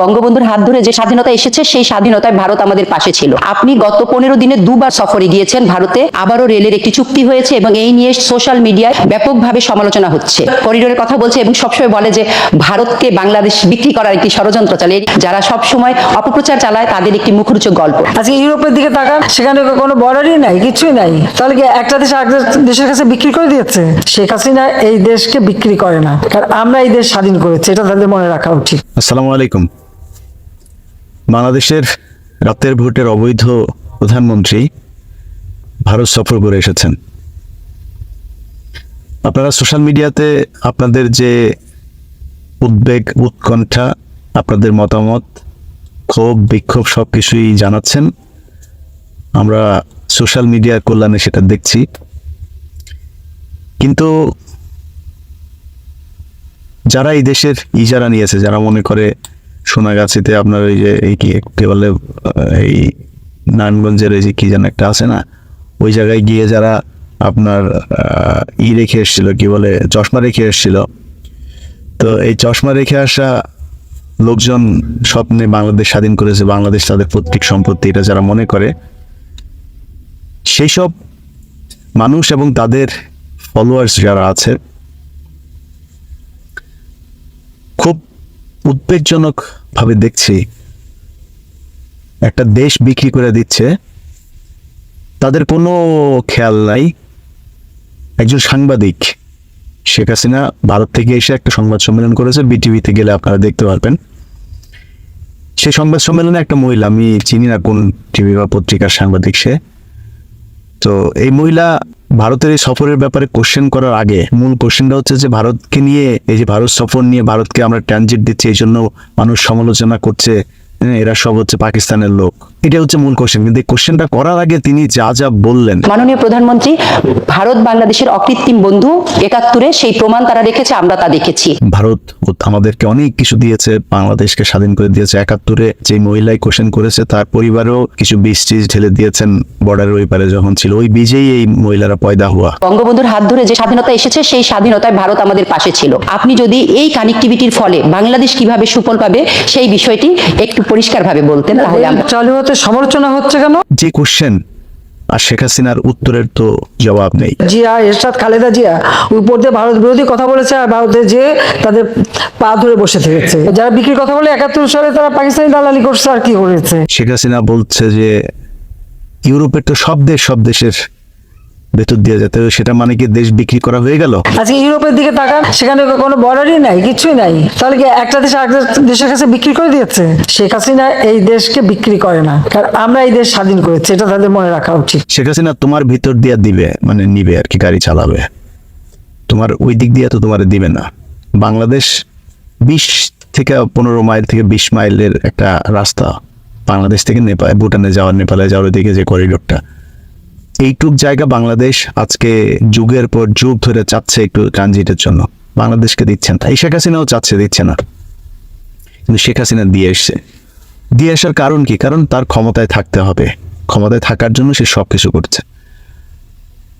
বঙ্গবন্ধুর হাত ধরে যে স্বাধীনতা এসেছে সেই স্বাধীনতায় ভারত আমাদের পাশে ছিল। আপনি গত 15 দিনে দুবার সফরে গিয়েছেন ভারতে, আবারও রেলের একটি চুক্তি হয়েছে এবং এই নিয়ে সোশ্যাল মিডিয়ায় ব্যাপকভাবে সমালোচনা হচ্ছে। করিডোরের কথা বলছে এবং সবসময় বলে যে ভারতকে বাংলাদেশ বিক্রি করার একটি ষড়যন্ত্র চালে, যারা সবসময় অপপ্রচার চালায় তাদের একটি মুখরোচক গল্প। আজকে ইউরোপের দিকে তাকান, সেখানে কোনো বর্ডারই নাই, কিছুই নাই। তাহলে কি একটা দেশ আরেকটা দেশের কাছে বিক্রি করে দিয়েছে? শেখ হাসিনা এই দেশকে বিক্রি করে না, কারণ আমরা এই দেশ স্বাধীন করেছি, এটা তাদের মনে রাখা উচিত। আসসালামু আলাইকুম। বাংলাদেশের রাতের ভোটের অবৈধ প্রধানমন্ত্রী ভারত সফর করে এসেছেন। আপনারা সোশ্যাল মিডিয়াতে আপনাদের যে উদ্বেগ, উৎকণ্ঠা, আপনাদের মতামত, ক্ষোভ, বিক্ষোভ সবকিছুই জানাচ্ছেন। আমরা সোশ্যাল মিডিয়ার কল্যাণে সেটা দেখছি। কিন্তু যারা এই দেশের ইজারা নিয়েছে, যারা মনে করে সোনাগাছিতে আপনার ওই যে এই কি বলে এই নারায়ণগঞ্জের এই যে কি যেন একটা আছে না, ওই জায়গায় গিয়ে যারা আপনার রেখে এসেছিল, কি বলে চশমা রেখে এসেছিল, তো এই চশমা রেখে আসা লোকজন স্বপ্নে বাংলাদেশ স্বাধীন করেছে, বাংলাদেশ তাদের পৈতৃক সম্পত্তি, এটা যারা মনে করে, সেই সব মানুষ এবং তাদের ফলোয়ার্স যারা আছে খুব উদ্বেগজনক ভাবে দেখছি একটা দেশ বিক্রি করে দিচ্ছে, তাদের কোনো খেয়াল নাই। একজন সাংবাদিক শেখ হাসিনা ভারত থেকে এসে একটা সংবাদ সম্মেলন করেছে, বিটিভিতে গেলে আপনারা দেখতে পারবেন। সেই সংবাদ সম্মেলনে একটা মহিলা, আমি চিনি না কোন টিভি বা পত্রিকার সাংবাদিক সে, তো এই মহিলা ভারতের এই সফরের ব্যাপারে কোশ্চেন করার আগে মূল কোশ্চেনটা হচ্ছে যে ভারতকে নিয়ে, এই যে ভারত সফর নিয়ে ভারতকে আমরা ট্রানজিট দিচ্ছি, এই জন্য মানুষ সমালোচনা করছে, এরা সব হচ্ছে পাকিস্তানের লোক, এটা হচ্ছে মূল কোশ্চেন। কিন্তু এই কোশ্চেনটা করার আগে তিনি যা যা বললেন, মাননীয় প্রধানমন্ত্রী ভারত বাংলাদেশের অকৃত্রিম বন্ধু, 71-এ সেই প্রমাণ তারা রেখেছে, আমরা তা দেখেছি। ভারত আমাদেরকে অনেক কিছু দিয়েছে, বাংলাদেশকে স্বাধীন করে দিয়েছে। 71-এ যে মহিলাই কোশ্চেন করেছে তার পরিবারেও কিছু বীজ টিজ ঢেলে দিয়েছেন বর্ডারের ওই পারে যখন ছিল, ওই বীজেই এই মহিলারা পয়দা হওয়া। বঙ্গবন্ধুর হাত ধরে যে স্বাধীনতা এসেছে সেই স্বাধীনতায় ভারত আমাদের পাশে ছিল। আপনি যদি এই কানেক্টিভিটির ফলে বাংলাদেশ কিভাবে সুফল পাবে সেই বিষয়টি একটু পরিষ্কারভাবে বলতেন, তাহলে আমরা চালু হতে সমালোচনা হচ্ছে কেন? যে কোশ্চেন আর শেখ হাসিনার উত্তরের তো জবাব নেই। জিয়া, এরশাদ, খালেদা জিয়া উপর দিয়ে ভারত বিরোধী কথা বলেছে, আর ভারতে যে তাদের পা ধরে বসে থেকেছে। যারা বিক্রির কথা বলে 71 সালে তারা পাকিস্তানি দালালি করছে, আর কি করেছে? শেখ হাসিনা বলছে যে ইউরোপের তো সব দেশের ভেতর দিয়ে যেতে, সেটা মানে কি দেশ বিক্রি করা হয়ে গেল? আজকে ইউরোপের দিকে তাকান, সেখানে কোনো বর্ডারই নাই, কিছুই নাই। তাহলে কি একটা দেশ আরেকটা দেশের কাছে বিক্রি করে দিয়েছে? শেখ হাসিনা এই দেশকে বিক্রি করে না, কারণ আমরা এই দেশ স্বাধীন করেছি, এটা তাদের মনে রাখা উচিত। শেখ হাসিনা তোমার ভিতর দিয়ে দিবে, মানে নিবে আর কি, গাড়ি চালাবে, তোমার ওই দিক দিয়ে তো তোমার দিবে না। বাংলাদেশ 20 থেকে 15 মাইল থেকে 20 মাইলের একটা রাস্তা, বাংলাদেশ থেকে নেপাল, ভুটানে যাওয়ার, নেপালে যাওয়ার দিকে যে করিডোরটা, এইটুক জায়গা বাংলাদেশ আজকে যুগের পর যুগ ধরে চাচ্ছে একটু ট্রানজিটের জন্য, বাংলাদেশকে দিচ্ছেন না। এই শেখ হাসিনাও চাচ্ছে, দিচ্ছে না, কিন্তু শেখ হাসিনা দিয়ে এসছে। দিয়ে আসার কারণ কি? কারণ তার ক্ষমতায় থাকতে হবে, ক্ষমতায় থাকার জন্য সে সব কিছু করছে।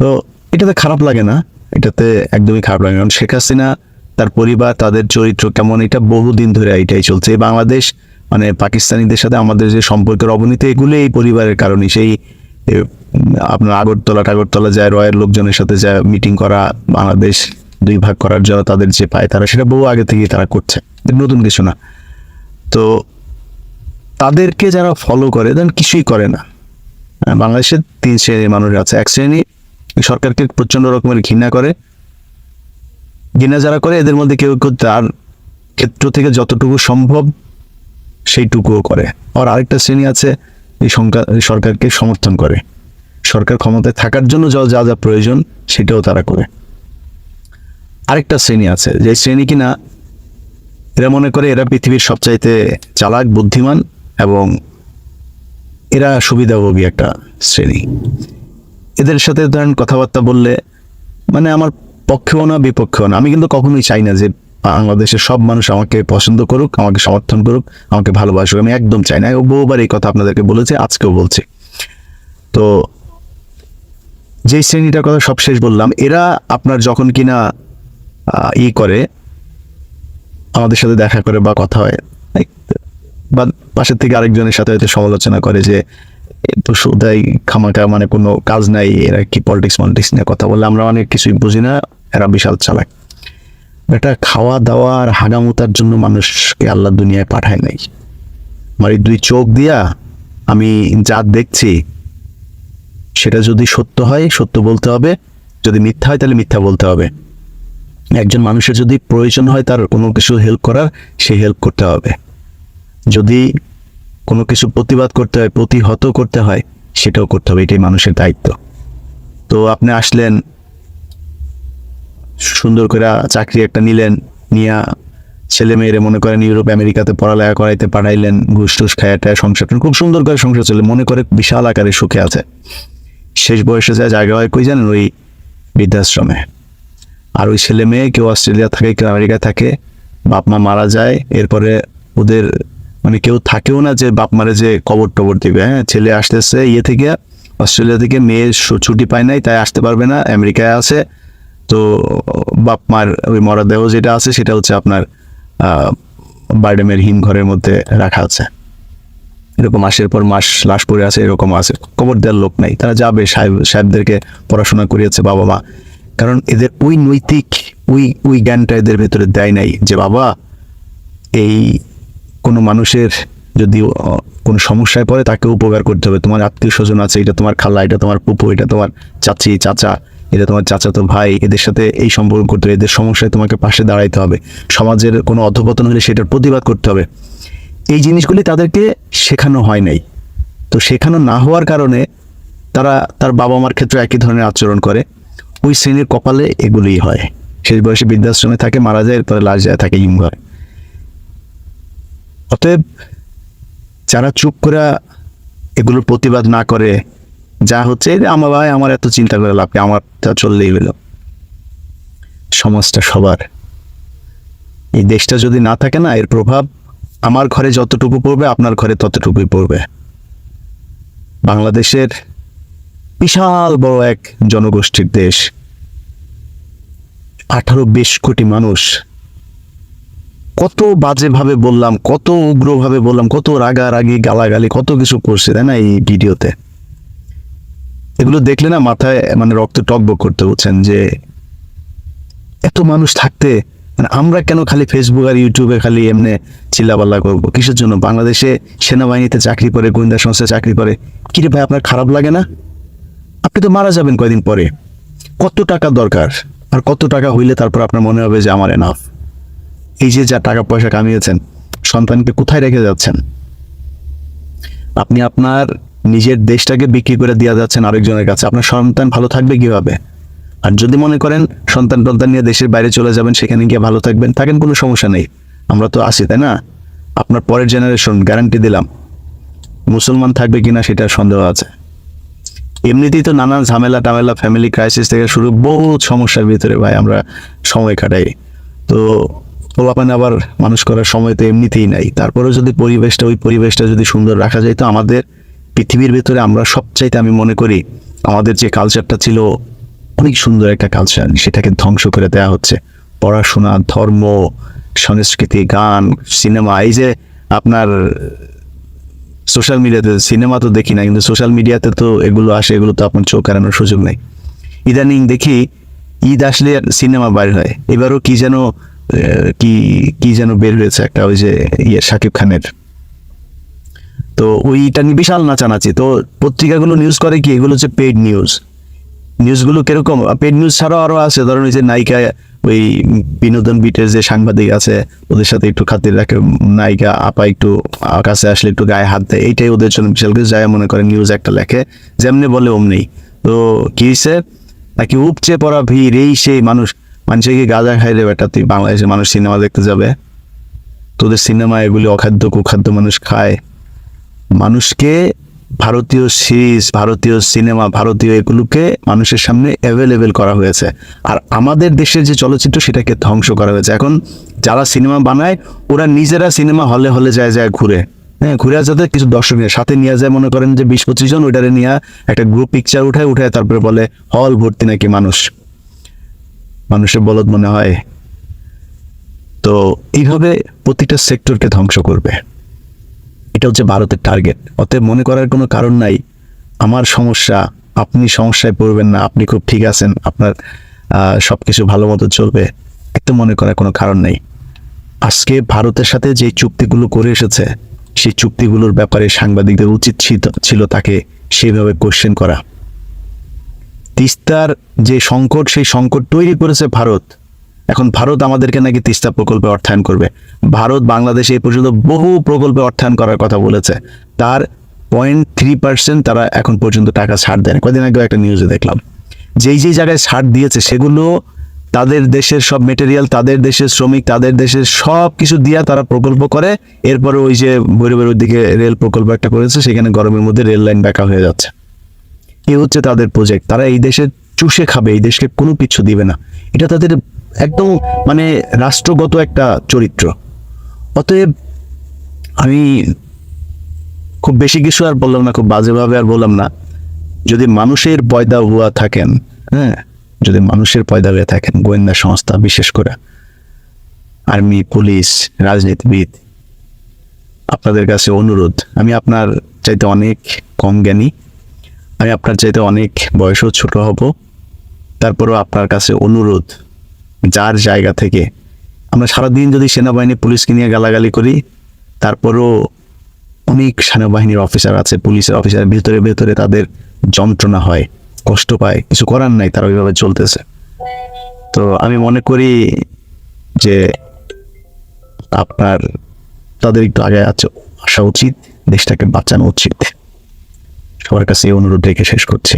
তো এটাতে খারাপ লাগে না, এটাতে একদমই খারাপ লাগে না। কারণ শেখ হাসিনা, তার পরিবার, তাদের চরিত্র কেমন, এটা বহুদিন ধরে এটাই চলছে। এই বাংলাদেশ মানে পাকিস্তানিদের সাথে আমাদের যে সম্পর্কের অবনতি, এগুলো এই পরিবারের কারণে। সেই আপনার আগরতলা যায়, রয়ের লোকজনের সাথে যায় মিটিং করা, বাংলাদেশ 2 ভাগ করার জন্য তাদের যে পায়, তারা সেটা বহু আগে থেকেই তারা করছে, নতুন কিছু না। তো তাদেরকে যারা ফলো করে দেন কিছুই করে না। বাংলাদেশের 3 শ্রেণীর মানুষ আছে। এক শ্রেণী সরকারকে প্রচন্ড রকমের ঘৃণা করে, ঘৃণা যারা করে এদের মধ্যে কেউ কেউ তার ক্ষেত্র থেকে যতটুকু সম্ভব সেইটুকুও করে। আর আরেকটা শ্রেণী আছে এই সরকারকে সমর্থন করে, সরকার ক্ষমতায় থাকার জন্য যা যা প্রয়োজন সেটাও তারা করে। আরেকটা শ্রেণী আছে যে শ্রেণী কিনা এরা মনে করে এরা পৃথিবীর সবচাইতে চালাক, বুদ্ধিমান এবং এরা সুবিধাভোগী একটা শ্রেণী। এদের সাথে ধরেন কথাবার্তা বললে মানে আমার পক্ষেও না বিপক্ষেও না। আমি কিন্তু কখনোই চাই না যে বাংলাদেশের সব মানুষ আমাকে পছন্দ করুক, আমাকে সমর্থন করুক, আমাকে ভালোবাসুক, আমি একদম চাই না। বহুবার এই কথা আপনাদেরকে বলেছি, আজকেও বলছি। তো যেই শ্রেণীটার কথা সবশেষ বললাম, এরা আপনার যখন কিনা করে আমাদের সাথে দেখা করে বা কথা হয়, বা পাশের থেকে আরেকজনের সাথে হয়তো সমালোচনা করে যে এ তো শুধাই খামাকা, মানে কোনো কাজ নাই, এরা কি পলিটিক্স নিয়ে কথা বলে, আমরা অনেক কিছুই বুঝি না, এরা বিশাল চালাক। এটা খাওয়া দাওয়া আর হাগামুতার জন্য মানুষকে আল্লাহ দুনিয়ায় পাঠায় নাই। আমার এই 2 চোখ দিয়া আমি যা দেখছি সেটা যদি সত্য হয় সত্য বলতে হবে, যদি মিথ্যা হয় তাহলে মিথ্যা বলতে হবে। একজন মানুষের যদি প্রয়োজন হয় তার কোনো কিছু হেল্প করার, সেই হেল্প করতে হবে। যদি কোনো কিছু প্রতিবাদ করতে হয়, প্রতিহত করতে হয়, সেটাও করতে হবে। এটাই মানুষের দায়িত্ব। তো আপনি আসলেন, সুন্দর করে চাকরি একটা নিলেন, নিয়া ছেলে মেয়েরে মনে করেন ইউরোপ আমেরিকাতে পড়ালেখা করাইতে পাঠাইলেন, ঘুষ টুস খায়াটা সংসার খুব সুন্দর করে সংসার চলে, মনে করে বিশাল আকারে সুখে আছে। শেষ বয়সে যায় জায়গা হয় কই জানেন? ওই বৃদ্ধাশ্রমে। আর ওই ছেলে মেয়ে কেউ অস্ট্রেলিয়া থাকে, কেউ আমেরিকা থাকে, বাপ মা মারা যায়, এরপরে ওদের মানে কেউ থাকেও না যে বাপ মারে যে কবর টবর দিবে। হ্যাঁ, ছেলে আসতেছে ইয়ে থেকে, অস্ট্রেলিয়া থেকে, মেয়ে ছুটি পায় নাই তাই আসতে পারবে না, আমেরিকায় আছে। তো বাপ মার ওই মরদেহ যেটা আছে সেটা হচ্ছে আপনার বার্ডেমের হিমঘরের মধ্যে রাখা আছে। এরকম মাসের পর মাস লাশ পড়ে আছে, এরকম আছে, কবর দেওয়ার লোক নাই। তারা যাবে, সাহেবদেরকে পড়াশোনা করিয়েছে বাবা মা, কারণ এদের ওই নৈতিক ওই জ্ঞানটা এদের ভেতরে দেয় নাই যে বাবা, এই কোনো মানুষের যদি কোনো সমস্যায় পড়ে তাকে উপকার করতে হবে। তোমার আত্মীয় স্বজন আছে, এটা তোমার খালা, এটা তোমার ফুপু, এটা তোমার চাচি চাচা, এটা তোমার চাচাতো ভাই, এদের সাথে এই সম্পর্ক করতে হবে, এদের সমস্যায় তোমাকে পাশে দাঁড়াইতে হবে। সমাজের কোনো অধঃপতন হলে সেটার প্রতিবাদ করতে হবে। এই জিনিসগুলি তাদেরকে শেখানো হয় নাই। তো শেখানো না হওয়ার কারণে তারা তার বাবা মার ক্ষেত্রে একই ধরনের আচরণ করে। ওই শ্রেণীর কপালে এগুলিই হয়। শেষ বয়সে বৃদ্ধাশ্রমে থাকে, মারা যায়, এরপরে লাশ যায় থাকে হিমঘরে। অতএব যারা চুপ করে এগুলোর প্রতিবাদ না করে, যা হচ্ছে আমার ভাই, আমার এত চিন্তা করে লাভ কি, আমার তা চললেই হলো। সমাজটা সবার। এই দেশটা যদি না থাকে না, এর প্রভাব আমার ঘরে যতটুকু পড়বে আপনার ঘরে ততটুকুই পড়বে। বাংলাদেশের বিশাল বড় এক জনগোষ্ঠীর দেশ, 18-20 কোটি মানুষ। কত বাজেভাবে বললাম, কত উগ্রভাবে বললাম, কত রাগারাগি গালাগালি, কত কিছু করছে, তাই না? এই ভিডিওতে এগুলো দেখলে না মাথায় মানে রক্ত টকবক করতে, বুঝছেন? যে এত মানুষ থাকতে মানে আমরা কেন খালি ফেসবুক আর ইউটিউবে খালি এমনি চিল্লাপাল্লা করবো? কিসের জন্য? বাংলাদেশে সেনাবাহিনীতে চাকরি করে, গোয়েন্দা সংস্থায় চাকরি করে, কি রে ভাই, আপনার খারাপ লাগে না? আপনি তো মারা যাবেন কয়দিন পরে। কত টাকা দরকার, আর কত টাকা হইলে তারপর আপনার মনে হবে যে আমার এনাফ? এই যে যা টাকা পয়সা কামিয়েছেন, সন্তানকে কোথায় রেখে যাচ্ছেন? আপনি আপনার নিজের দেশটাকে বিক্রি করে দিয়ে যাচ্ছেন আরেকজনের কাছে। আপনার সন্তান ভালো থাকবে কিভাবে? আর যদি মনে করেন সন্তান নিয়ে দেশের বাইরে চলে যাবেন, সেখানে গিয়ে ভালো থাকবেন, থাকেন, কোনো সমস্যা নেই, আমরা তো আছি, তাই না? আপনার পরের জেনারেশন, গ্যারান্টি দিলাম, মুসলমান থাকবে কিনা সেটা সন্দেহ আছে। এমনিতেই তো নানান ঝামেলা টামেলা, ফ্যামিলি ক্রাইসিস থেকে শুরু, বহুত সমস্যার ভিতরে ভাই আমরা সময় কাটাই। তো পোলাপান আবার মানুষ করার সময় তো এমনিতেই নাই। তারপরে যদি ওই পরিবেশটা যদি সুন্দর রাখা যায়, তো আমাদের পৃথিবীর ভিতরে আমরা সবচাইতে, আমি মনে করি আমাদের যে কালচারটা ছিল অনেক সুন্দর একটা কালচার, সেটাকে ধ্বংস করে দেওয়া হচ্ছে। পড়াশোনা, ধর্ম, সংস্কৃতি, গান, সিনেমা, এই যে আপনার সোশ্যাল মিডিয়াতে, সিনেমা তো দেখি না কিন্তু সোশ্যাল মিডিয়াতে তো এগুলো আসে, এগুলো তো আপনার চোখ এড়ানোর সুযোগ নেই। ইদানিং দেখি ঈদ আসলে সিনেমা বাইর হয়। এবারও কি যেন বের হয়েছে একটা, ওই যে শাকিব খানের, তো ওইটা নিয়ে বিশাল নাচানাচি। তো পত্রিকাগুলো নিউজ করে কি, এগুলো হচ্ছে পেইড নিউজগুলো কিরকম? পেইড নিউজ ছাড়াও আরো আছে, ধরেন ওই যে নায়িকা, ওই বিনোদন বিটের যে সাংবাদিক আছে, ওদের সাথে একটু খাতির রাখে, নায়িকা আপা একটু কাছে আসলে একটু গায়ে হাত দেয়, এইটাই ওদের জন্য বিশাল কিছু। যায় মনে করে নিউজ একটা লেখে, যেমনি বলে অমনি। তো কি হয়েছে নাকি, উপচে পড়া ভিড়, এই সেই মানুষে কি গাঁজা খাই রে বেটা, তুই বাংলাদেশে মানুষ সিনেমা দেখতে যাবে? তোদের সিনেমা এগুলি অখাদ্য কুখাদ্য মানুষ খায়। মানুষকে ভারতীয় সিরিজ, ভারতীয় সিনেমা, ভারতীয় এগুলোকে মানুষের সামনে অ্যাভেলেবেল করা হয়েছে, আর আমাদের দেশের যে চলচ্চিত্র সেটাকে ধ্বংস করা হয়েছে। এখন যারা সিনেমা বানায় ওরা নিজেরা সিনেমা হলে যায় ঘুরে, হ্যাঁ, ঘুরে যাতে কিছু দর্শকের সাথে নিয়ে যায়, মনে করেন যে 20-25 জন, ওইটারে নিয়ে একটা গ্রুপ পিকচার উঠায় তারপরে বলে হল ভর্তি নাকি মানুষের বলদ মনে হয়। তো এইভাবে প্রতিটা সেক্টরকে ধ্বংস করবে। এটা হচ্ছে ভারতের টার্গেট। অতএব মনে করার কোনো কারণ নাই আমার সমস্যা, আপনি সমস্যায় পড়বেন না, আপনি খুব ঠিক আছেন, আপনার সবকিছু ভালো মতো চলবে, একটু মনে করার কোনো কারণ নেই। আজকে ভারতের সাথে যে চুক্তিগুলো করে এসেছে সেই চুক্তিগুলোর ব্যাপারে সাংবাদিকদের উচিত ছিল তাকে সেইভাবে কোশ্চেন করা। তিস্তার যে সংকট, সেই সংকট তৈরি করেছে ভারত। এখন ভারত আমাদেরকে নাকি তিস্তা প্রকল্পে অর্থায়ন করবে। ভারত বাংলাদেশে এই পর্যন্ত বহু প্রকল্পে অর্থায়ন করার কথা বলেছে, তার 0.3% তারা এখন পর্যন্ত টাকা ছাড় দেয়। কদিন আগে একটা নিউজে দেখলাম যেই জায়গায় ছাড় দিয়েছে সেগুলো তাদের দেশের সব মেটেরিয়াল, তাদের দেশের শ্রমিক, তাদের দেশের সব কিছু দিয়া তারা প্রকল্প করে। এরপরে ওই যে ভৈরবের ওইদিকে রেল প্রকল্প একটা করেছে, সেখানে গরমের মধ্যে রেল লাইন ব্যাকা হয়ে যাচ্ছে। এ হচ্ছে তাদের প্রজেক্ট। তারা এই দেশে চুষে খাবে, এই দেশকে কোনো কিছু দিবে না। এটা তাদের একদম মানে রাষ্ট্রগত একটা চরিত্র। অতএব আমি খুব বেশি কিছু আর বললাম না, খুব বাজেভাবে আর বললাম না। যদি মানুষের পয়দা হুয়া থাকেন, হ্যাঁ, যদি মানুষের পয়দা হয়ে থাকেন, গোয়েন্দা সংস্থা বিশেষ করে আর্মি, পুলিশ, রাজনীতিবিদ, আপনাদের কাছে অনুরোধ, আমি আপনার চাইতে অনেক কম জ্ঞানী, আমি আপনার চাইতে অনেক বয়সও ছোট হব, তারপরেও আপনার কাছে অনুরোধ, যার জায়গা থেকে আমরা সারাদিন যদি সেনাবাহিনী পুলিশকে নিয়ে গালাগালি করি, তারপরও অনেক সেনাবাহিনীর অফিসার আছে, পুলিশের অফিসার, ভেতরে ভেতরে তাদের যন্ত্রণা হয়, কষ্ট পায়, কিছু করার নাই, তারা ওইভাবে চলতেছে। তো আমি মনে করি যে আপনার তাদের একটু আগে আসা উচিত, দেশটাকে বাঁচানো উচিত। সবার কাছে এই অনুরোধ রেখে শেষ করছি।